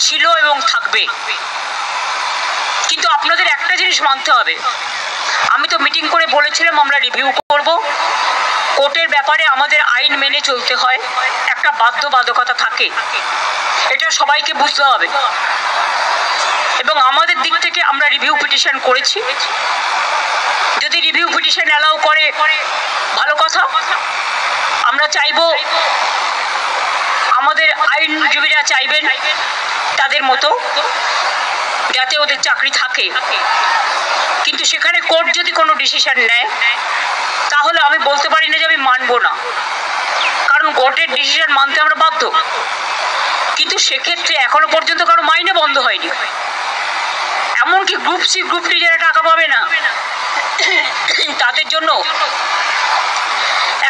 ছিল এবং থাকবে। কিন্তু আপনাদের একটা জিনিস মানতে হবে, আমি তো মিটিং করে বলেছিলাম আমরা রিভিউ করব। কোর্টের ব্যাপারে আমাদের আইন মেনে চলতে হয়, একটা বাধ্যবাধকতা থাকে, এটা সবাইকে বুঝতে হবে। এবং আমাদের দিক থেকে আমরা রিভিউ পিটিশন করেছি। যদি রিভিউ পিটিশন অ্যালাউ করে ভালো কথা। আমরা চাইব, আমাদের আইনজীবীরা চাইবেন তাদের মতো যাতে ওদের চাকরি থাকে। কিন্তু সেখানে কোর্ট যদি কোনো ডিসিশন নেয় তাহলে আমি বলতে পারি না যে আমি মানব না, কারণ কোর্টের ডিসিশন মানতে আমরা বাধ্য। কিন্তু সেক্ষেত্রে এখনো পর্যন্ত কারো মাইনে বন্ধ হয়নি। এমনকি গ্রুপ সি গ্রুপ ডি যারা টাকা পাবে না তাদের জন্য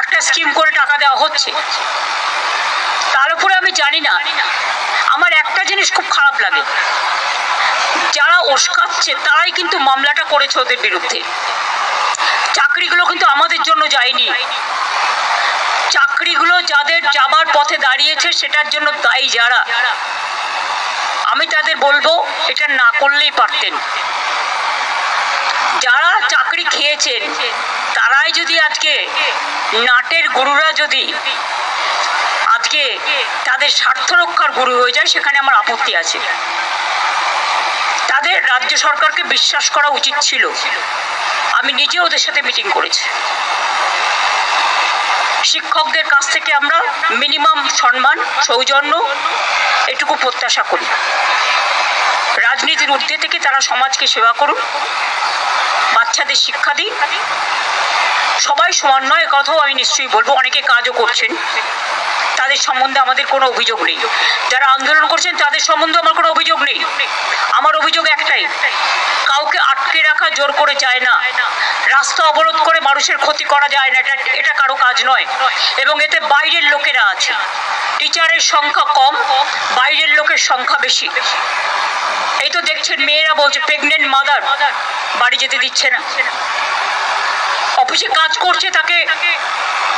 একটা স্কিম করে টাকা দেওয়া হচ্ছে। তার উপরে আমি জানি না, আমার একটা জিনিস খুব খারাপ লাগে, যারা উস্কাচ্ছে তারাই কিন্তু মামলাটা করেছে ওদের বিরুদ্ধে। চাকরিগুলো কিন্তু আমাদের জন্য যায়নি। চাকরিগুলো যাদের যাবার পথে দাঁড়িয়েছে সেটার জন্য দায়ী যারা, আমি তাদের বলবো এটা না করলেই পারতেন। যারা চাকরি খেয়েছেন তারাই যদি আজকে নাটের গুরুরা যদি আজকে তাদের স্বার্থ রক্ষার গুরু হয়ে যায়, সেখানে আমার আপত্তি আছে। তাদের রাজ্য সরকারকে বিশ্বাস করা উচিত ছিল। আমি নিজে ওদের সাথে মিটিং করেছি। শিক্ষকদের কাছ থেকে আমরা মিনিমাম সম্মান, সৌজন্য এটুকু প্রত্যাশা করি। রাজনীতির ঊর্ধ্বে থেকে তারা সমাজকে সেবা করুন, বাচ্চাদের শিক্ষা দিন। সবাই সমান নয়, কথাও আমি নিশ্চয়ই বলবো। অনেকে কাজও করছেন, তাদের সম্বন্ধে আমাদের কোনো অভিযোগ নেই। যারা আন্দোলন করছেন তাদের সম্বন্ধে আমার কোনো অভিযোগ নেই। আমার অভিযোগ একটাই, কাউকে আটকে রাখা জোর করে যায় না, রাস্তা অবরোধ করে মানুষের ক্ষতি করা যায় না, এটা কারো কাজ নয়। এবং এতে বাইরের লোকেরা আছে, টিচারের সংখ্যা কম, বাইরের লোকের সংখ্যা বেশি। এই তো দেখছেন মেয়েরা বলছে প্রেগনেন্ট মাদার বাড়ি যেতে দিচ্ছে না। অফিসে কাজ করছে তাকে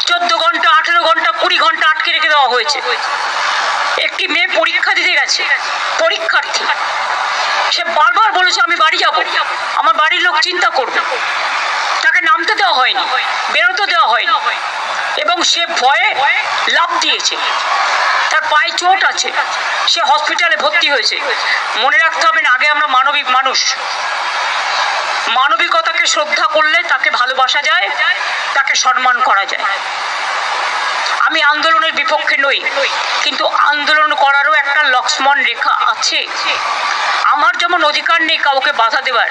14 ঘন্টা, 18 ঘন্টা, 20 ঘন্টা আটকে রেখে দেওয়া হয়েছে। একটি মেয়ে পরীক্ষা দিতে গেছে, পরীক্ষার্থী, সে বারবার বলেছে আমি বাড়ি যাব, আমার বাড়ির লোক চিন্তা করবে। তাকে নামতে দেওয়া হয়নি, বেরোতে দেওয়া হয়নি, এবং সে ভয়ে লাফ দিয়েছে। তার পায়ে চোট আছে, সে হসপিটালে ভর্তি হয়েছে। মনে রাখতে হবে না, আগে আমরা মানবিক মানুষ। মানবিকতাকে শ্রদ্ধা করলে তাকে ভালোবাসা যায়, তাকে সম্মান করা যায়। আমি আন্দোলনের বিপক্ষে নই, কিন্তু আন্দোলন করারও একটা লক্ষ্মণ রেখা আছে। আমার যেমন অধিকার নেই কাউকে বাধা দেওয়ার,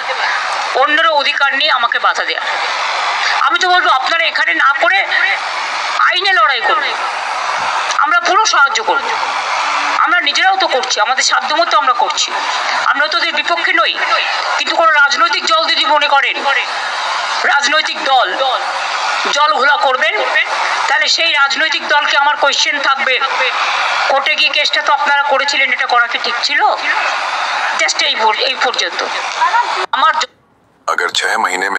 অন্যেরও অধিকার নেই আমাকে বাধা দেওয়ার। আমি তো বলবো আপনারা এখানে না করে আইনে লড়াই করুন, আমরা পুরো সাহায্য করব। আমরা নিজেরাও তো করছি, আমাদের সাধ্যমতো আমরা করছি। আমরা তো ওদের বিপক্ষে নই। কিন্তু কোনো রাজনৈতিক দল যদি মনে করেন রাজনৈতিক দল জল ঘোলা করবেন, তাহলে সেই রাজনৈতিক দলকে আমার কোয়েশ্চেন থাকবে, কোর্টে গিয়ে কেসটা তো আপনারা করেছিলেন, এটা করা কি ঠিক ছিল? জাস্ট এই পর্যন্ত আমার। अगर 6 महीने में